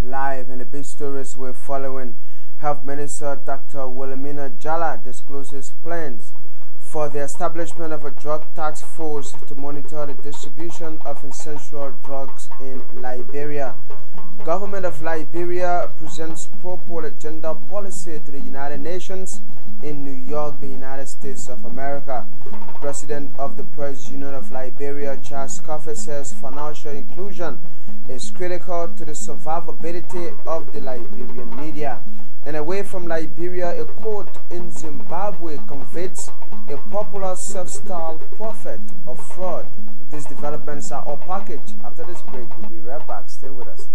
Live in the big stories we're following, Health Minister Dr. Wilhelmina Jala discloses plans for the establishment of a drug task force to monitor the distribution of essential drugs in Liberia. Government of Liberia presents pro-poor agenda policy to the United Nations in New York, the United States of America. President of the Press Union of Liberia, Charles Coffey, says financial inclusion is critical to the survivability of the Liberian media. And away from Liberia, a court in Zimbabwe convicts a popular self-styled prophet of fraud. These developments are all packaged. After this break, we'll be right back. Stay with us.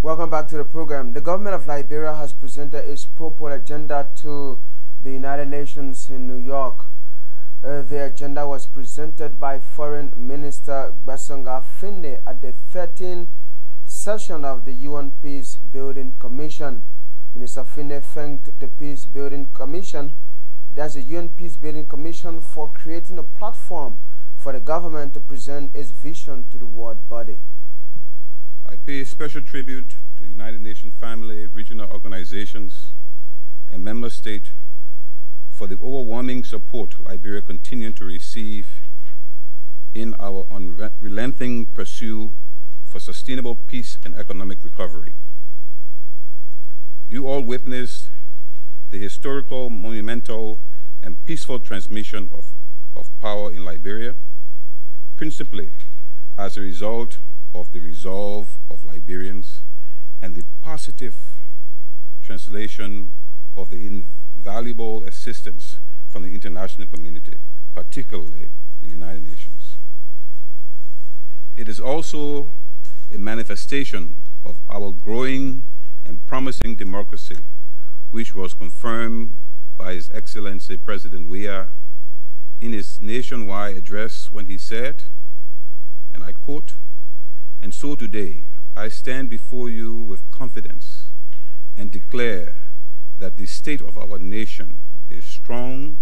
Welcome back to the program. The government of Liberia has presented its pro-poor agenda to the United Nations in New York. The agenda was presented by Foreign Minister Gbasonga Finde at the 13th session of the UN Peace Building Commission. Minister Finde thanked the Peace Building Commission, that's the UN Peace Building Commission, for creating a platform for the government to present its vision to the world body. I pay special tribute to United Nations family, regional organizations, and member states for the overwhelming support Liberia continues to receive in our unrelenting pursuit for sustainable peace and economic recovery. You all witnessed the historical, monumental, and peaceful transmission of power in Liberia, principally as a result of the resolve of Liberians and the positive translation of the invaluable assistance from the international community, particularly the United Nations. It is also a manifestation of our growing and promising democracy, which was confirmed by His Excellency President Weah in his nationwide address when he said, and I quote, "And so today, I stand before you with confidence and declare that the state of our nation is strong,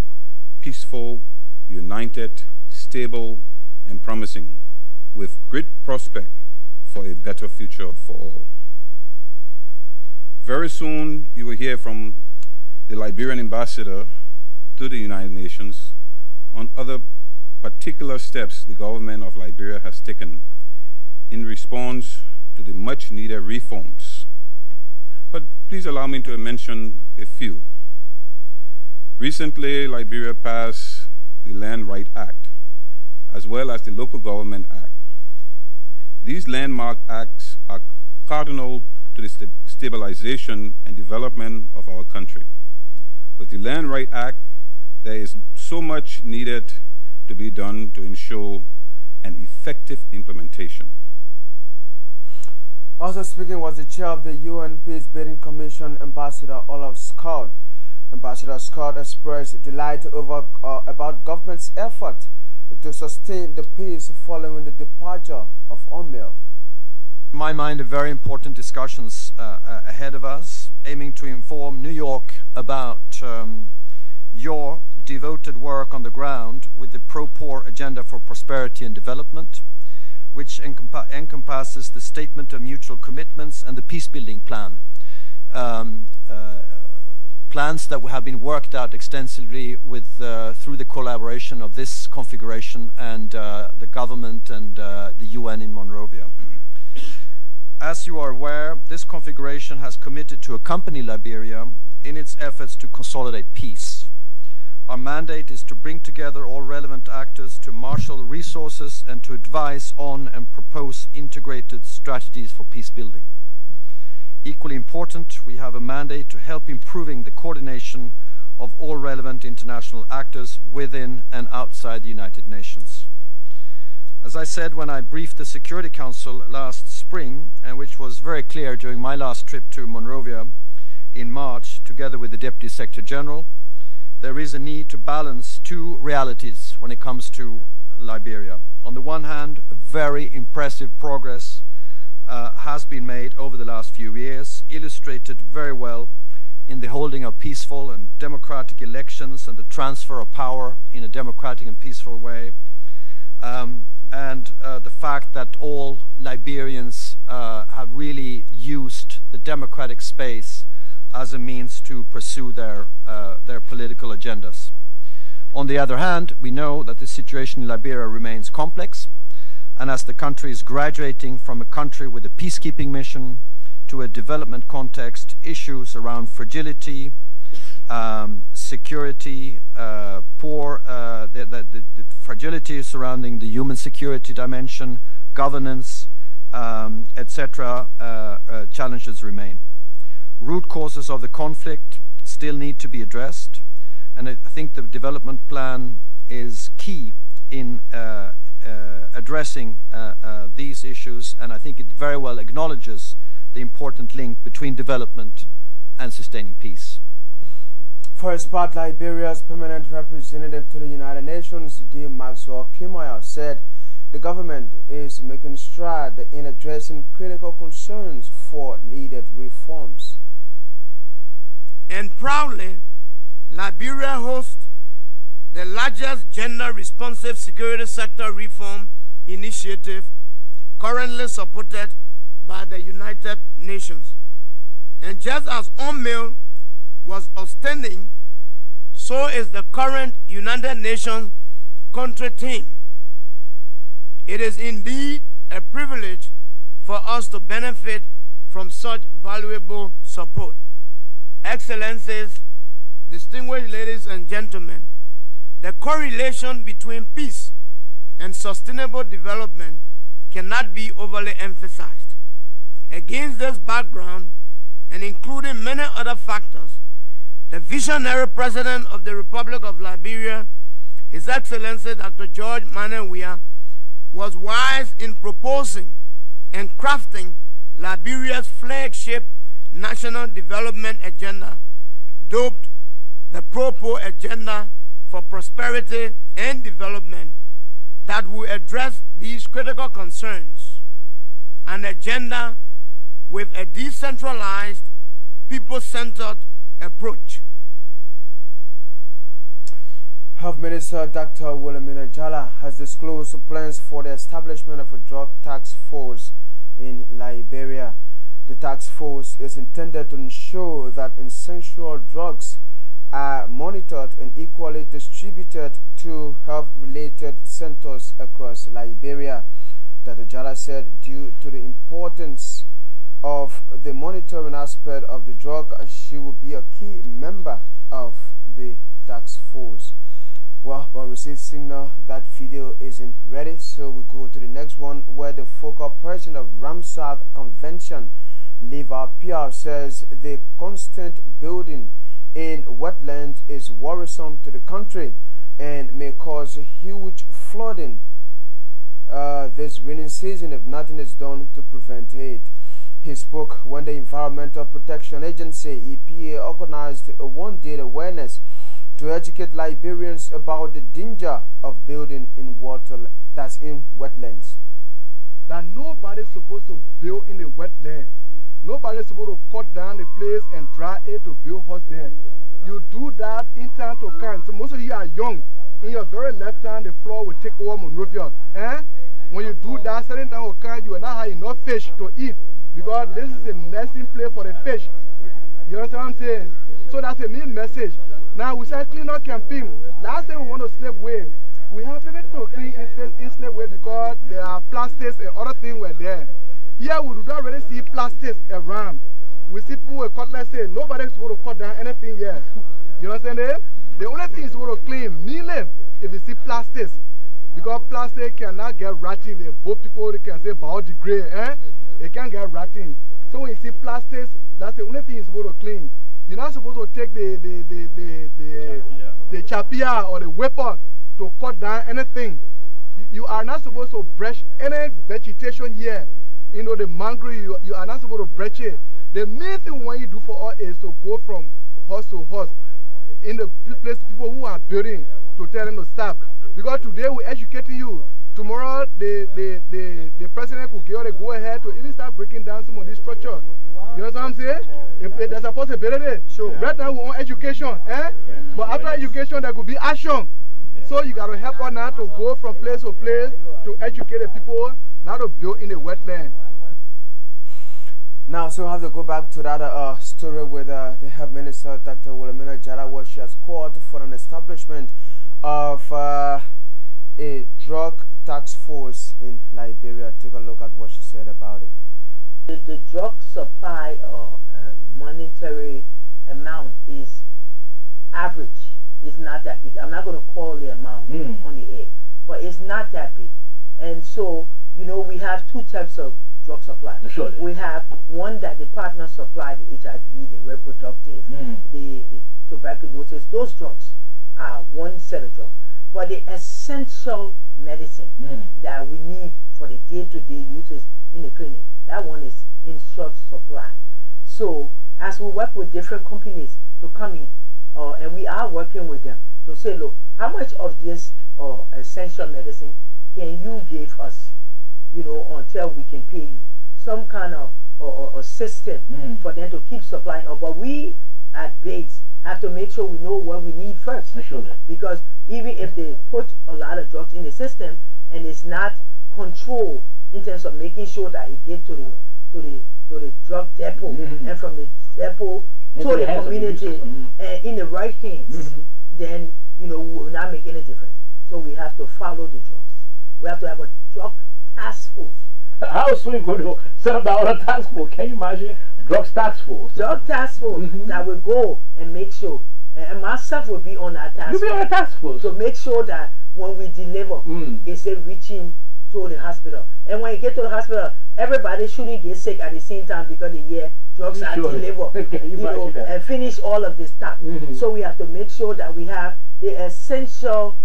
peaceful, united, stable, and promising, with great prospect for a better future for all." Very soon, you will hear from the Liberian ambassador to the United Nations on other particular steps the government of Liberia has taken in response to the much-needed reforms. But please allow me to mention a few. Recently, Liberia passed the Land Right Act, as well as the Local Government Act. These landmark acts are cardinal to the stabilization and development of our country. With the Land Right Act, there is so much needed to be done to ensure an effective implementation. Also speaking was the chair of the UN Peace Building Commission, Ambassador Olaf Scott. Ambassador Scott expressed delight about government's effort to sustain the peace following the departure of Omil. In my mind, very important discussions ahead of us, aiming to inform New York about your devoted work on the ground with the pro-poor agenda for prosperity and development, which encompasses the statement of mutual commitments and the peace-building plan. Plans that have been worked out extensively with through the collaboration of this configuration and the government and the UN in Monrovia. As you are aware, this configuration has committed to accompany Liberia in its efforts to consolidate peace. Our mandate is to bring together all relevant actors to marshal resources and to advise on and propose integrated strategies for peace building. Equally important, we have a mandate to help improving the coordination of all relevant international actors within and outside the United Nations. As I said when I briefed the Security Council last spring, and which was very clear during my last trip to Monrovia in March, together with the Deputy Secretary General, there is a need to balance two realities when it comes to Liberia. On the one hand, very impressive progress has been made over the last few years, illustrated very well in the holding of peaceful and democratic elections and the transfer of power in a democratic and peaceful way, and the fact that all Liberians have really used the democratic space as a means to pursue their political agendas. On the other hand, we know that the situation in Liberia remains complex, and as the country is graduating from a country with a peacekeeping mission to a development context, issues around fragility, security, the fragility surrounding the human security dimension, governance, etc., challenges remain. Root causes of the conflict still need to be addressed, and I think the development plan is key in addressing these issues, and I think it very well acknowledges the important link between development and sustaining peace. For his part, Liberia's permanent representative to the United Nations, D. Maxwell Kimoya, said the government is making strides in addressing critical concerns for needed reforms. And proudly, Liberia hosts the largest gender-responsive security sector reform initiative currently supported by the United Nations. And just as UNMIL was outstanding, so is the current United Nations country team. It is indeed a privilege for us to benefit from such valuable support. Excellencies, distinguished ladies and gentlemen, the correlation between peace and sustainable development cannot be overly emphasized. Against this background, and including many other factors, the visionary President of the Republic of Liberia, His Excellency Dr. George Manneh Weah, was wise in proposing and crafting Liberia's flagship National Development Agenda, dubbed the Propo Agenda for Prosperity and Development, that will address these critical concerns. An agenda with a decentralized, people-centered approach. Health Minister Dr. Wilhelmina Jala has disclosed plans for the establishment of a drug task force in Liberia. The task force is intended to ensure that essential drugs are monitored and equally distributed to health-related centers across Liberia. Dr. Jala said due to the importance of the monitoring aspect of the drug, she will be a key member of the task force. Well, we received signal that video isn't ready, so we go to the next one, where the focal president of Ramsar Convention, Liberia, says the constant building in wetlands is worrisome to the country and may cause huge flooding this rainy season if nothing is done to prevent it. He spoke when the Environmental Protection Agency, EPA, organized a one-day awareness to educate Liberians about the danger of building in water that's in wetlands. That nobody's supposed to build in the wetland. Nobody's supposed to cut down the place and dry it to build house there. You do that in time to come. So most of you are young. In your very left hand, the floor will take over Monrovia. When you do that, certain time will come, you will not have enough fish to eat, because this is a nesting place for the fish. You understand what I'm saying? So that's a main message. Now we say clean up campaign. Last time we want to slip away. We have limit to clean in slip away because there are plastics and other things were there. Here we do not really see plastics around. We see people with cutlass say nobody's supposed to cut down anything here. You understand it? The only thing is supposed to clean mainly if you see plastics. Because plastic cannot get rotting. The both people they can say biodegrade, It can't get rotting. So when you see plastics, that's the only thing you're supposed to clean. You're not supposed to take the chapia or the whipper to cut down anything. You are not supposed to brush any vegetation here. You know, the mangrove, you are not supposed to brush it. The main thing what you do for us is to go from house to house in the place people who are building to tell them to stop. Because today we're educating you. Tomorrow the president could give the go ahead to even start breaking down some of this structure. You know what I'm saying? If there's a possibility. Sure. Right now we want education, but after education there could be action. So you got to help us now to go from place to place to educate the people, not to build in the wetland. Now, so I have to go back to that story with the Health Minister, Dr. Wilhelmina Jala, where she has called for an establishment of a drug task force in Liberia. Take a look at what she said about it. The drug supply or monetary amount is average. It's not that big. I'm not going to call the amount on the air, but it's not that big. And so, you know, we have two types of drug supply. Sure. We have one that the partners supply, the HIV, the reproductive, the tuberculosis. Those drugs are one set of drugs. But the essential medicine that we need for the day-to-day uses in the clinic, that one is in short supply. So as we work with different companies to come in, and we are working with them to say, look, how much of this essential medicine can you give us, you know, until we can pay you? Some kind of a system for them to keep supplying. But we at base have to make sure we know what we need first. Because even if they put a lot of drugs in the system and it's not controlled in terms of making sure that it gets to the drug depot and from the depot to the community and in the right hands, then, you know, we will not make any difference. So we have to follow the drugs. We have to have a drug task force. How soon are you going to set up that other task force? Can you imagine? Drugs task force. Drug task force that will go and make sure, and myself will be on that task force. You'll be on a task force. To make sure that when we deliver, it's reaching to the hospital. And when you get to the hospital, everybody shouldn't get sick at the same time because they hear drugs are delivered, you know, and finish all of this stuff. So we have to make sure that we have the essential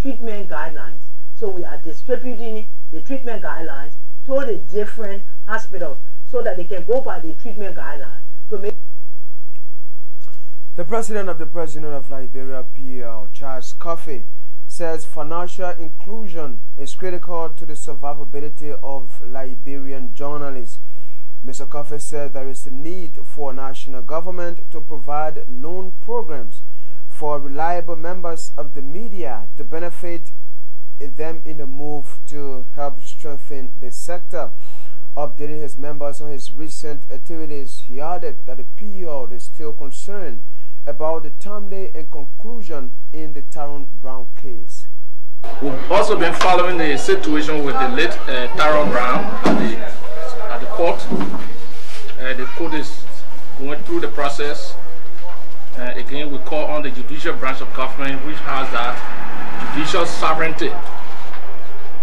treatment guidelines. So we are distributing the treatment guidelines to the different hospitals so that they can go by the treatment guidelines to make. The president of Liberia, PL, Charles Coffey, says financial inclusion is critical to the survivability of Liberian journalists. Mr. Coffey said there is a need for national government to provide loan programs for reliable members of the media to benefit them in the move to help strengthen the sector. Updating his members on his recent activities, he added that the PL is still concerned about the timely and conclusion in the Tyrone Brown case. We've also been following the situation with the late Tyrone Brown at the court. The court is going through the process. Again, we call on the judicial branch of government, which has that judicial sovereignty,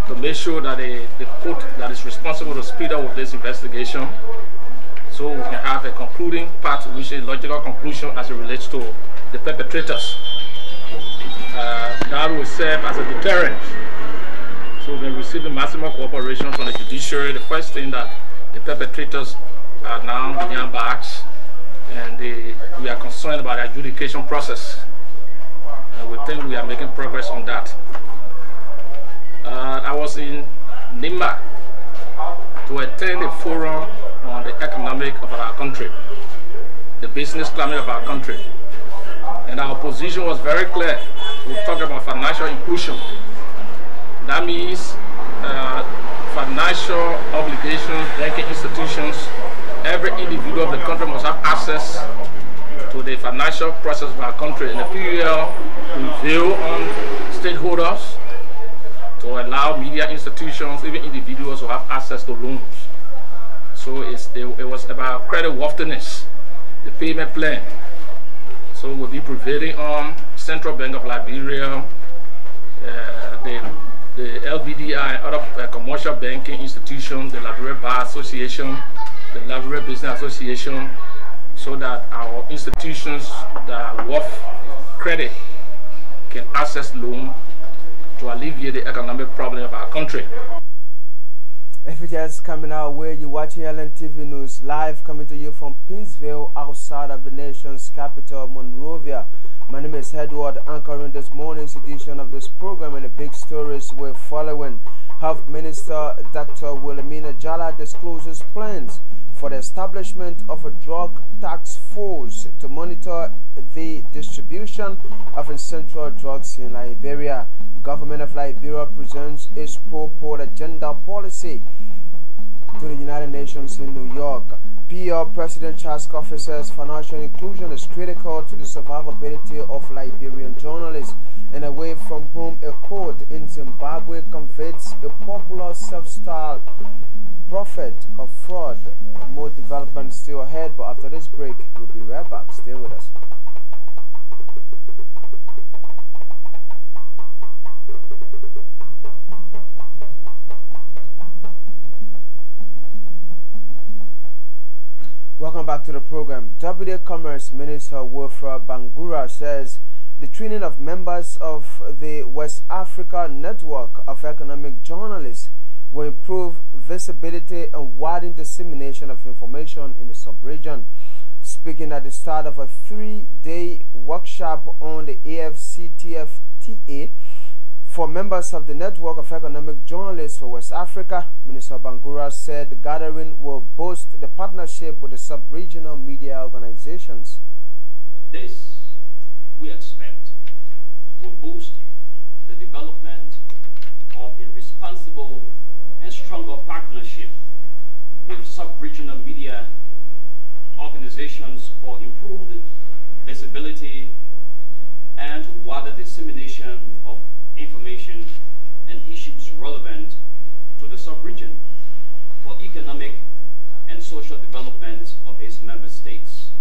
to make sure that the court that is responsible to speed up with this investigation, so we can have a concluding part, which is a logical conclusion as it relates to the perpetrators. That will serve as a deterrent. So we've been receiving maximum cooperation from the judiciary. The first thing that the perpetrators are now behind bars, and we are concerned about the adjudication process. We think we are making progress on that. I was in Nima to attend a forum on the economic of our country, the business climate of our country. And our position was very clear. We talk about financial inclusion. That means financial obligations, banking institutions, every individual of the country must have access to the financial process of our country. And the PUL prevail on stakeholders to allow media institutions, even individuals, to have access to loans. So it was about credit worthiness, the payment plan. So we'll be prevailing on Central Bank of Liberia, the LBDI and other commercial banking institutions, the Liberia Bar Association, the Liberia Business Association, so that our institutions that are worth credit can access loan to alleviate the economic problem of our country. If you're just coming our way, you're watching LNTV News live, coming to you from Pinsville, outside of the nation's capital, Monrovia. My name is Edward, anchoring this morning's edition of this program, and the big stories we're following. Health Minister Dr. Wilhelmina Jala discloses plans for the establishment of a drug task force to monitor the distribution of essential drugs in Liberia. Government of Liberia presents its pro-port agenda policy to the United Nations in New York. PR President Task Office says financial inclusion is critical to the survivability of Liberian journalists. And away from home, a court in Zimbabwe convicts a popular self-styled prophet of fraud. More development still ahead, but after this break, we'll be right back. Stay with us. Welcome back to the program. Deputy Commerce Minister Wilfred Bangura says the training of members of the West Africa Network of Economic Journalists will improve visibility and widen dissemination of information in the sub-region. Speaking at the start of a 3-day workshop on the AFCTFTA for members of the Network of Economic Journalists for West Africa, Minister Bangura said the gathering will boost the partnership with the sub-regional media organizations. This, we expect, will boost the development of a responsible and stronger partnership with sub-regional media organizations for improved visibility and wider dissemination of information and issues relevant to the sub-region for economic and social development of its member states.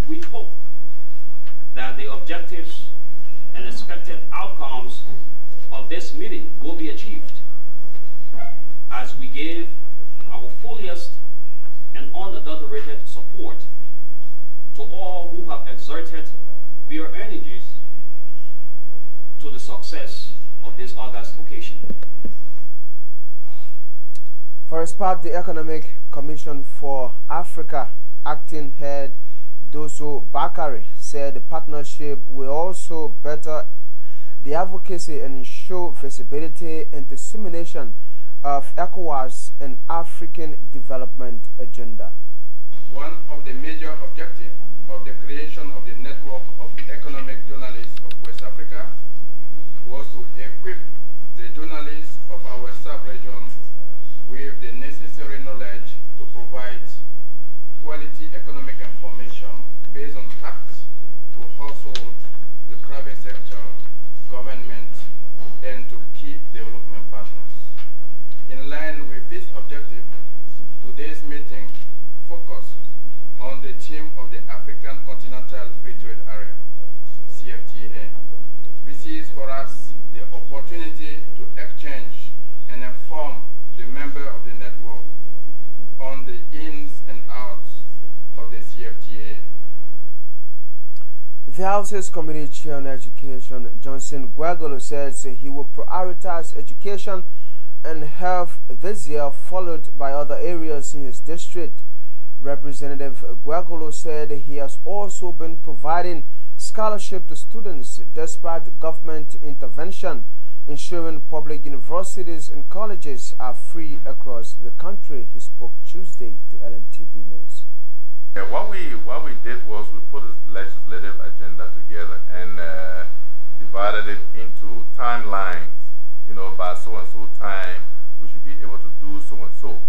We hope that the objectives and expected outcomes of this meeting will be achieved as we give our fullest and unadulterated support to all who have exerted their energies to the success of this august occasion. For his part, the Economic Commission for Africa acting head Doso Bakari said the partnership will also better the advocacy and ensure visibility and dissemination of ECOWAS and African development agenda. One of the major objectives of the creation of the Network of Economic Journalists of West Africa was to equip the journalists of our sub-region with the necessary knowledge to provide quality economic information based on facts to households, the private sector, government, and to key development partners. In line with this objective, today's meeting focuses on the theme of the African Continental Free Trade Area, CFTA. This is for us the opportunity to exchange and inform the member of the network on the ins and outs of the CFTA. The House's Committee Chair on Education, Johnson Gwegolo, says he will prioritize education and health this year, followed by other areas in his district. Representative Gwegolo said he has also been providing scholarship to students despite government intervention, ensuring public universities and colleges are free across the country. He spoke Tuesday to LNTV News. What we did was we put a legislative agenda together and divided it into timelines. You know, by so and so time we should be able to do so and so.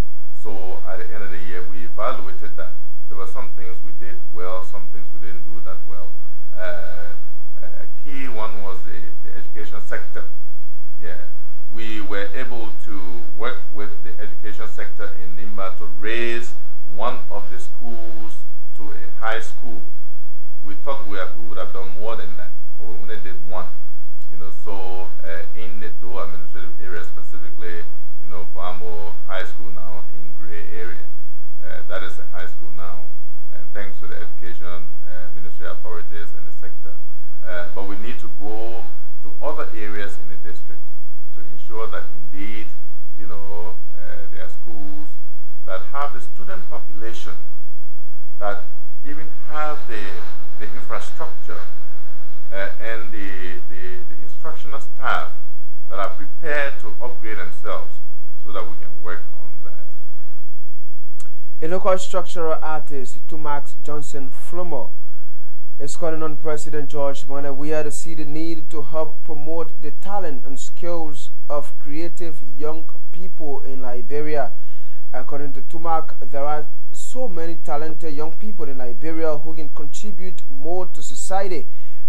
So at the end of the year we evaluated that. There were some things we did well, some things we didn't do that well. A key one was the education sector. Yeah, we were able to work with the education sector in Nimba to raise one of the schools to a high school. We thought we would have done more than that, but we only did one. You know, so in the Do administrative area specifically, you know, Famo High School now in Gray area, that is a high school now. education, ministry authorities in the sector. But we need to go to other areas in the district to ensure that indeed, you know, there are schools that have the student population, that even have the infrastructure and the instructional staff that are prepared to upgrade themselves so that we can work on that. A local structural artist, Tumax Johnson Flumo, is calling on President George Weah to see the need to help promote the talent and skills of creative young people in Liberia. According to Tumac, there are so many talented young people in Liberia who can contribute more to society,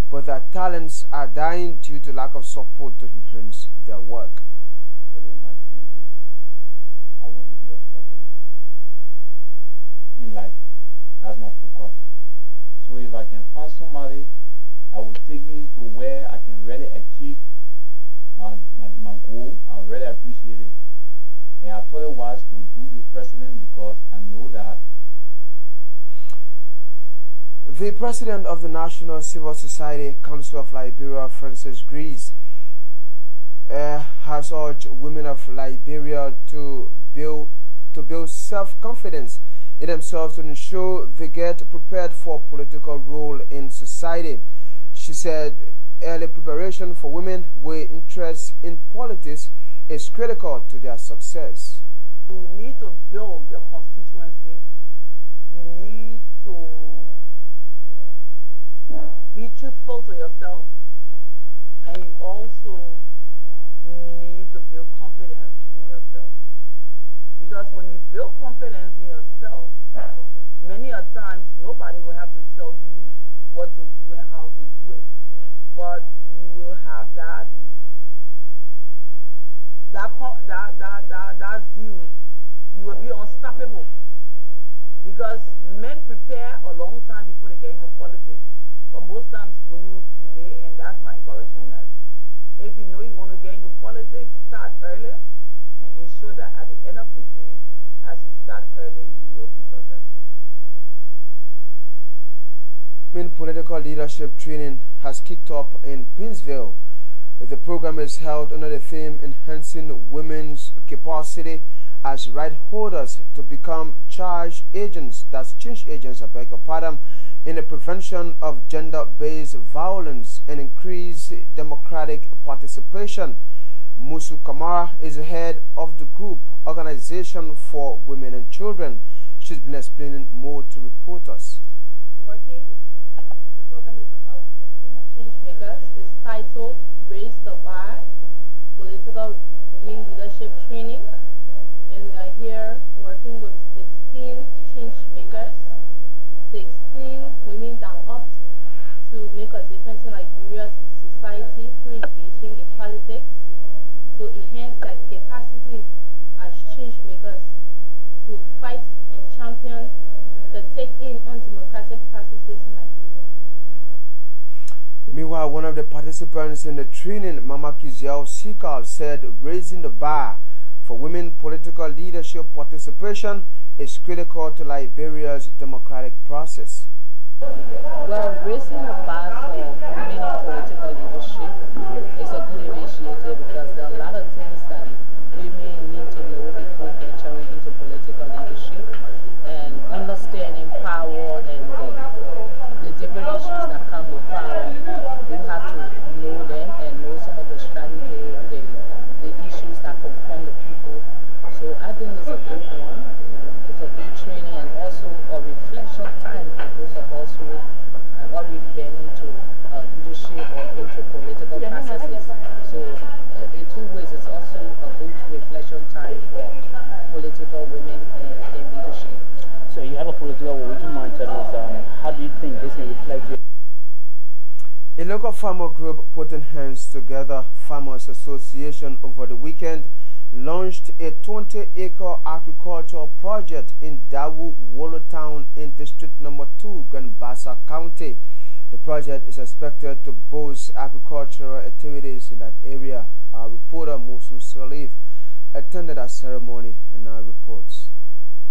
but their talents are dying due to lack of support to enhance their work. My dream is I want to be a structuralist in life. That's my focus. So if I can find somebody that will take me to where I can really achieve my goal, I really appreciate it. And I thought it was to do the president because I know that. The president of the National Civil Society Council of Liberia, Francis Grease, has urged women of Liberia to build self-confidence in themselves to ensure they get prepared for a political role in society. She said early preparation for women with interest in politics is critical to their success. You need to build your constituency. You need to be truthful to yourself, and you also need to build confidence in yourself. Because when you build confidence in yourself, many a times nobody will have to tell you what to do and how to do it. But you will have that zeal. You will be unstoppable. Because men prepare a long time before they get into politics. But most times women delay, and that's my encouragement. That if you know you want to get into politics, start early and ensure that at the end of the day, as you start early, you will be successful. Women political leadership training has kicked up in Pinsville. The program is held under the theme Enhancing Women's Capacity as Right Holders to Become Change Agents, I beg your pardon, in the prevention of gender-based violence and increase democratic participation. Musu Kamara is the head of the group Organization for Women and Children. She's been explaining more to reporters. Working. The program is about assisting change makers. It's titled Raise the Bar, Political Women Leadership Training. And we are here working with 16 change makers, 16 women that opt to make a difference in Liberia's society through engaging in politics, to enhance their capacity as change makers, to fight and champion the take-in on democratic processes in Liberia. Meanwhile, one of the participants in the training, Mama Kiziao Sikal, said raising the bar for women political leadership participation is critical to Liberia's democratic process. Well, raising the bar for women in political leadership is a good initiative because there are a lot of things that women need to know before venturing into political leadership, and understanding power and the different issues that come with power. You have to know them and know some of the strategy, the issues that confront the people. So I think it's a good one. It's a good training and also a reflection time for those of us who have already been into leadership or into political processes. So in two ways, it's also a good reflection time for political women in leadership. So you have a political, would you mind telling us how do you think this can reflect your... A local farmer group putting hands together, Farmers Association, over the weekend launched a 20-acre agricultural project in Dawu Wolo Town in District Number 2, Granbassa County. The project is expected to boost agricultural activities in that area. Our reporter Musu Salif attended that ceremony and now reports.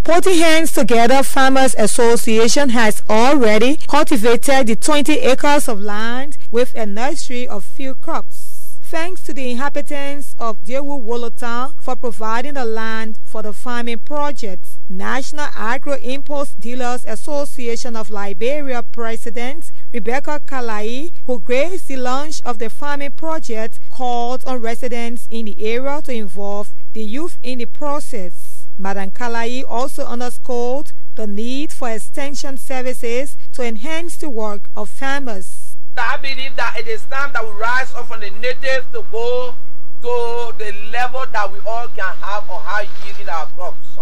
Putting Hands Together Farmers Association has already cultivated the 20 acres of land with a nursery of field crops. Thanks to the inhabitants of Dewu Wolo Town for providing the land for the farming project, National Agro-Import Dealers Association of Liberia President Rebecca Kalai, who graced the launch of the farming project, called on residents in the area to involve the youth in the process. Madam Kalai also underscored the need for extension services to enhance the work of farmers. I believe that it is time that we rise up from the natives to go to the level that we all can have on how yielding our crops.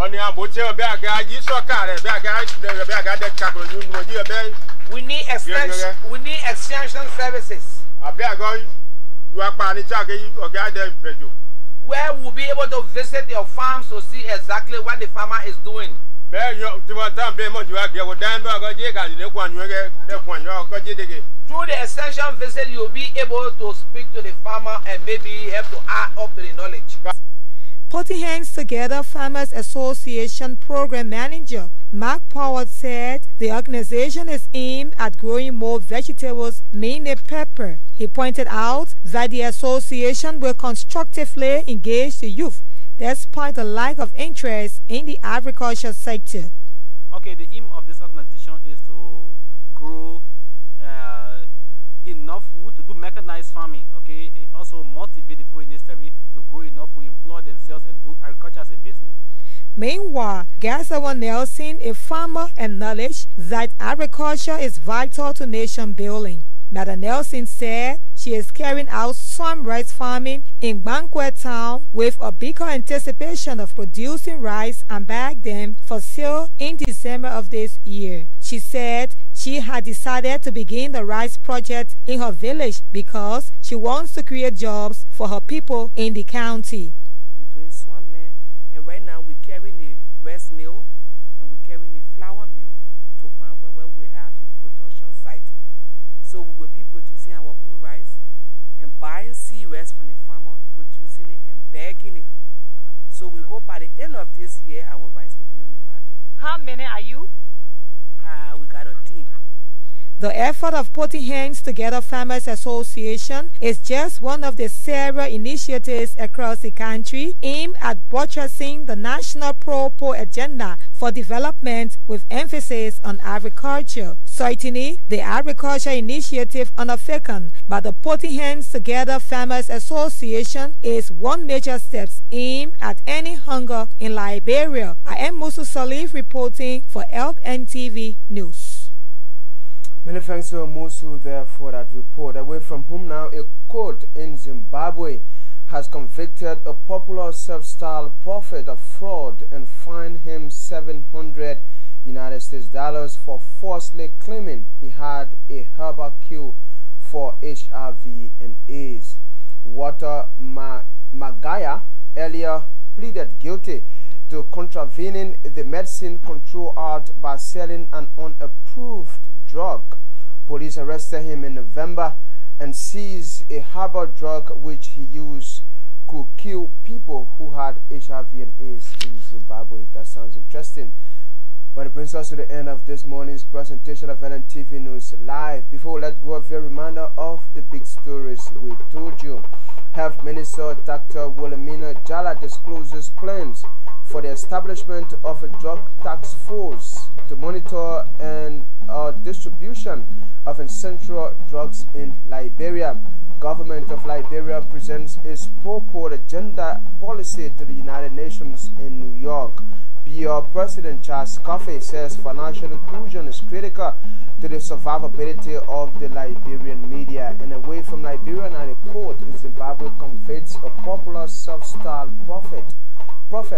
We need extension services. Where we'll be able to visit your farms to see exactly what the farmer is doing. Through the extension visit, you'll be able to speak to the farmer and maybe help to add up to the knowledge. Putting Hands Together Farmers Association Program Manager Mark Powell said the organization is aimed at growing more vegetables, mainly pepper. He pointed out that the association will constructively engage the youth despite the lack of interest in the agriculture sector. Okay, the aim of this organization is to grow enough food to do mechanized farming. Okay, it also motivate the people in this territory to grow enough food, employ themselves, and do agriculture as a business. Meanwhile, Gazawa Nelson, a farmer, acknowledged that agriculture is vital to nation building. Madam Nelson said she is carrying out some rice farming in Bankwe Town with a bigger anticipation of producing rice and bag them for sale in December of this year. She said she had decided to begin the rice project in her village because she wants to create jobs for her people in the county. We're doing swampland, and right now we're carrying the rice mill and we're carrying the flour mill to Bankwe, where we have the production site. So we will be producing our own rice and buying seed rice from the farmer, producing it and bagging it. So we hope by the end of this year our rice will be on the market. How many are you? We got a team. The effort of Putting Hands Together Farmers Association is just one of the several initiatives across the country aimed at buttressing the national pro-poor agenda for development with emphasis on agriculture. Certainly, the agriculture initiative undertaken by the Putting Hands Together Farmers Association is one major step aimed at ending hunger in Liberia. I am Musu Salif reporting for LNTV News. Many thanks to Musu there for that report. Away from home now, a court in Zimbabwe has convicted a popular self-styled prophet of fraud and fined him $700 for falsely claiming he had a herbal cure for HIV and AIDS. Walter Magaya earlier pleaded guilty to contravening the Medicine Control Act by selling an unapproved drug. Police arrested him in November and seized a herbal drug which he used could kill people who had HIV and AIDS in Zimbabwe. That sounds interesting. But it brings us to the end of this morning's presentation of LNTV News Live. Before we let go, a very reminder of the big stories we told you. Health Minister Dr. Wilhelmina Jala discloses plans for the establishment of a drug task force to monitor and distribution of essential drugs in Liberia. Government of Liberia presents its pro-poor agenda policy to the United Nations in New York. BR President Charles Coffey says financial inclusion is critical to the survivability of the Liberian media. And away from Liberia, now the court in Zimbabwe convicts a popular self-styled prophet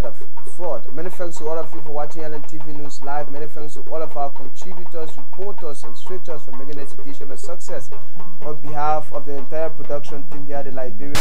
of fraud. Many thanks to all of you for watching LNTV News Live. Many thanks to all of our contributors, reporters, and switchers for making this edition a success. On behalf of the entire production team here at the Liberia